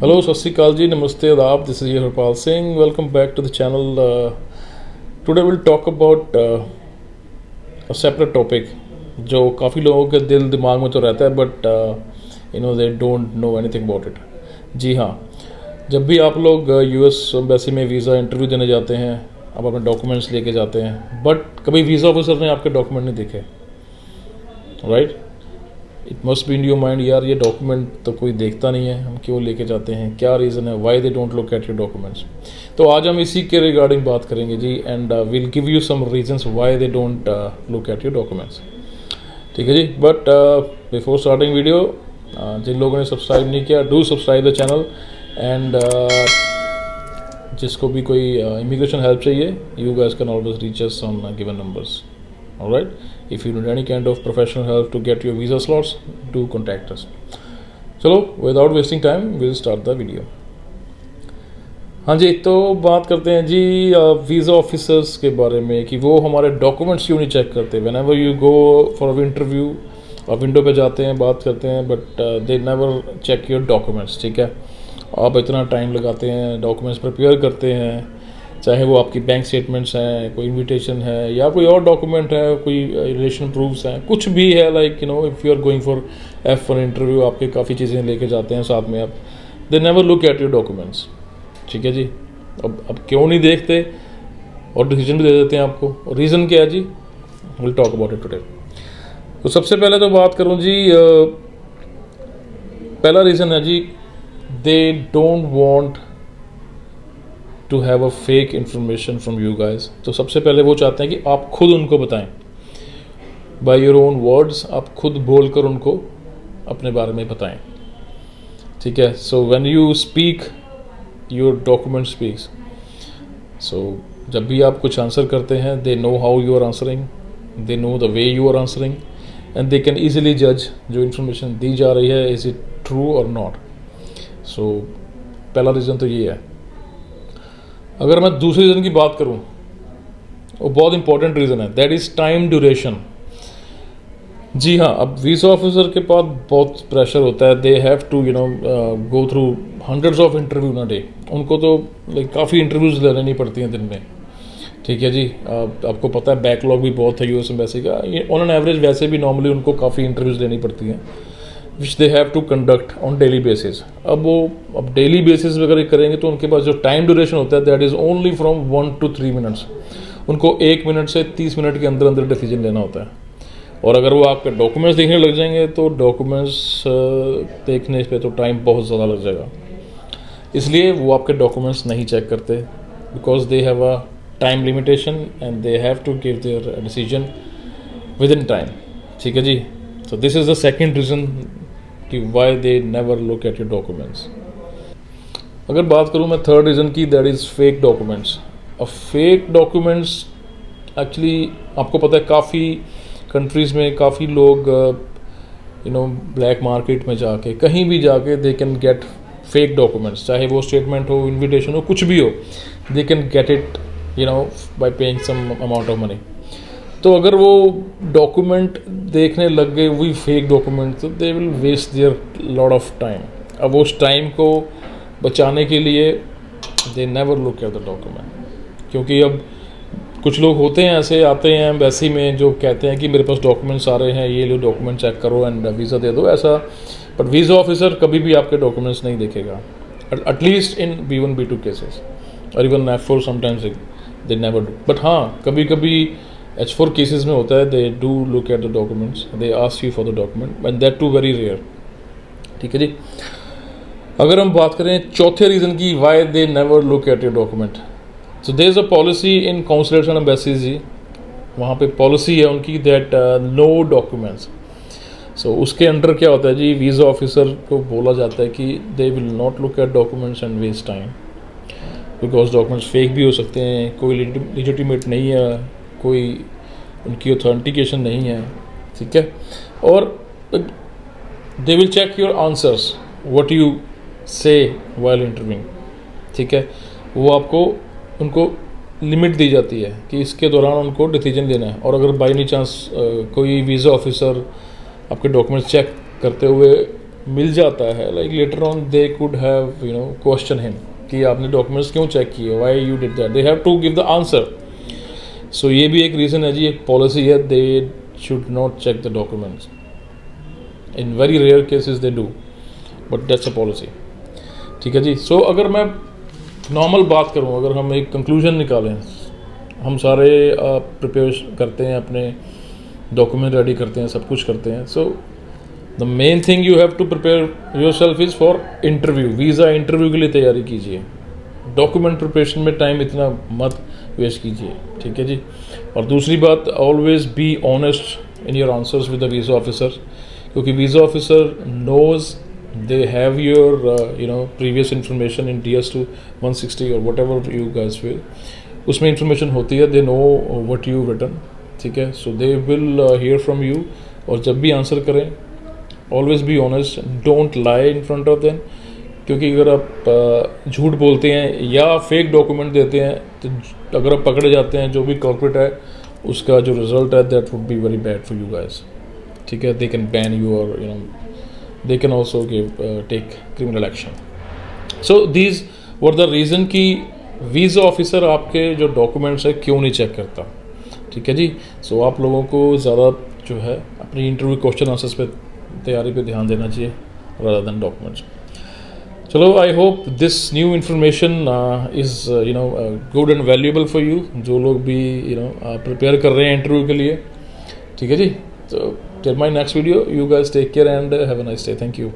Hello सत श्री अकाल जी, नमस्ते, आदाब। This is Harpal Singh. Welcome back to the channel. Today will talk about a separate topic जो काफ़ी लोगों के दिल दिमाग में तो रहता है, but they don't know anything about it. जी हाँ, जब भी आप लोग यूएस एम्बेसी में वीज़ा इंटरव्यू देने जाते हैं, आप अपने डॉक्यूमेंट्स लेके जाते हैं, बट कभी वीज़ा ऑफिसर ने आपके डॉक्यूमेंट नहीं देखे, right? It must be in your mind, यार ये डॉक्यूमेंट तो कोई देखता नहीं है, हम क्यों लेके जाते हैं, क्या रीज़न है, why they don't look at your documents. तो आज हम इसी के रिगार्डिंग बात करेंगे जी, and will give you some reasons why they don't look at your documents. ठीक है जी। बट बिफोर स्टार्टिंग वीडियो, जिन लोगों ने सब्सक्राइब नहीं किया, do subscribe the channel. And जिसको भी कोई इमिग्रेशन हेल्प चाहिए, you guys can always reach us on given numbers. All right, if you need any kind of professional help to get your visa slots, do contact us. चलो, without wasting time, we'll start the video. हाँ जी, तो बात करते हैं जी visa officers के बारे में कि वो हमारे डॉक्यूमेंट्स क्यों नहीं चेक करते। Whenever you go for a interview, आप विंडो पे जाते हैं, बात करते हैं, but they never check your documents. ठीक है, आप इतना टाइम लगाते हैं, डॉक्यूमेंट्स प्रिपेयर करते हैं, चाहे वो आपकी बैंक स्टेटमेंट्स हैं, कोई इनविटेशन है, या कोई और डॉक्यूमेंट है, कोई रिलेशन प्रूफ्स हैं, कुछ भी है, like if you are going for F1 interview, आपके काफ़ी चीज़ें लेके जाते हैं साथ में आप। They never look at your documents. ठीक है जी। अब क्यों नहीं देखते और डिसीजन भी दे देते हैं आपको। रीज़न क्या है जी, will talk about it today. तो सबसे पहले तो बात करूँ जी, पहला रीज़न है जी, they don't want to have a fake information from you guys. तो सबसे पहले वो चाहते हैं कि आप खुद उनको बताएं, बाय योर ओन वर्ड्स, आप खुद बोलकर उनको अपने बारे में बताएं। ठीक है, so when you speak, your document speaks. So जब भी आप कुछ आंसर करते हैं, they know how you are answering, they know the way you are answering, and they can easily जज जो इन्फॉर्मेशन दी जा रही है, इज़ इट ट्रू और नॉट। सो पहला रीज़न तो ये है। अगर मैं दूसरे रीज़न की बात करूं, वो बहुत इंपॉर्टेंट रीज़न है, दैट इज़ टाइम ड्यूरेशन। जी हाँ, अब वीज़ा ऑफिसर के पास बहुत प्रेशर होता है। They have to go through hundreds of interview in a day. उनको तो लाइक काफ़ी इंटरव्यूज़ लेनी पड़ती हैं दिन में। ठीक है जी। आपको पता है बैकलॉग भी बहुत है यूएस एम्बेसी का। ऑन एन एवरेज वैसे भी नॉर्मली उनको काफ़ी इंटरव्यूज़ लेनी पड़ती हैं, which they have to conduct on daily basis. अब डेली बेसिस वगैरह करेंगे तो उनके पास जो टाइम ड्यूरेशन होता है, that is only from 1 to 3 minutes. उनको 1 मिनट से 30 मिनट के अंदर अंदर डिसीजन लेना होता है। और अगर वो आपके डॉक्यूमेंट्स देखने लग जाएंगे तो डॉक्यूमेंट्स देखने पे तो टाइम बहुत ज़्यादा लग जाएगा। इसलिए वो आपके डॉक्यूमेंट्स नहीं चेक करते, because they have a time limitation and they have to give their decision within time. ठीक है जी। So this is the second reason कि why they never look at your documents. अगर बात करूँ मैं थर्ड रीज़न की, that is fake documents. अब फेक डॉक्यूमेंट्स एक्चुअली आपको पता है, काफ़ी कंट्रीज़ में काफ़ी लोग ब्लैक मार्केट में जाके, कहीं भी जाके, they can get fake documents, चाहे वो स्टेटमेंट हो, इन्विटेशन हो, कुछ भी हो, they can get it by paying some amount of money. तो अगर वो डॉक्यूमेंट देखने लग गए वही फेक डॉक्यूमेंट, तो they will waste their lot of time. अब उस टाइम को बचाने के लिए they never look at the document. क्योंकि अब कुछ लोग होते हैं ऐसे, आते हैं एम्बेसी में, जो कहते हैं कि मेरे पास डॉक्यूमेंट्स आ रहे हैं, ये लो डॉक्यूमेंट चेक करो एंड वीज़ा दे दो, ऐसा। बट वीज़ा ऑफिसर कभी भी आपके डॉक्यूमेंट्स नहीं देखेगा, at least in B1 B2 cases, और even F4 sometimes they never do. But हाँ, कभी कभी H4 केसेस में होता है, they do look at the documents, they ask you for the document, and that too very rare. ठीक है जी। अगर हम बात करें चौथे रीज़न की, why they never look at your document, so there is a policy in consulates and embassies जी। वहाँ पे पॉलिसी है उनकी, दैट नो डॉक्यूमेंट्स। सो उसके अंडर क्या होता है जी, वीज़ा ऑफिसर को बोला जाता है कि they will not look at documents and waste time, because documents fake भी हो सकते हैं, कोई लेजिटिमेट नहीं है, कोई उनकी ऑथेंटिकेशन नहीं है। ठीक है, और they will check your answers, what you say while interviewing. ठीक है, वो आपको उनको लिमिट दी जाती है कि इसके दौरान उनको डिसीजन लेना है। और अगर बाई एनी चांस कोई वीज़ा ऑफिसर आपके डॉक्यूमेंट्स चेक करते हुए मिल जाता है, like later on they could have question him कि आपने डॉक्यूमेंट्स क्यों चेक किए, why you did that, they have to give the answer. So ये भी एक रीज़न है जी, एक पॉलिसी है, they should not check the documents. In very rare cases they do, but that's a policy. ठीक है जी. सो अगर मैं नॉर्मल बात करूं, अगर हम एक कंक्लूजन निकालें, हम सारे प्रिपेयर करते हैं, अपने डॉक्यूमेंट रेडी करते हैं, सब कुछ करते हैं. So the main thing you have to prepare yourself is for interview. Visa interview के लिए तैयारी कीजिए. डॉक्यूमेंट प्रिपरेशन में टाइम इतना मत वेस्ट कीजिए. ठीक है जी. और दूसरी बात, always be honest in your answers with the visa officer, क्योंकि visa officer knows, they have your previous information in DS2 160 or whatever you guys will, उसमें इंफॉर्मेशन होती है, they know what you written. ठीक है. so they will hear from you. और जब भी answer करें, always be honest, don't lie in front of them, क्योंकि अगर आप झूठ बोलते हैं या फेक डॉक्यूमेंट देते हैं, तो अगर आप पकड़े जाते हैं, जो भी कॉर्पोरेट है, उसका जो रिजल्ट है, that would be very bad for you guys. ठीक है. दे कैन बैन यू, और they can also take criminal action. So these were the reason कि वीज़ा ऑफिसर आपके जो डॉक्यूमेंट्स है क्यों नहीं चेक करता. ठीक है जी. सो आप लोगों को ज़्यादा जो है अपनी इंटरव्यू क्वेश्चन आंसर्स पे तैयारी पे ध्यान देना चाहिए rather than डॉक्यूमेंट्स. चलो, I hope this new information is good and valuable for you, जो लोग भी प्रिपेयर कर रहे हैं इंटरव्यू के लिए. ठीक है जी. तो till my next video, you guys take care and have a nice day. Thank you.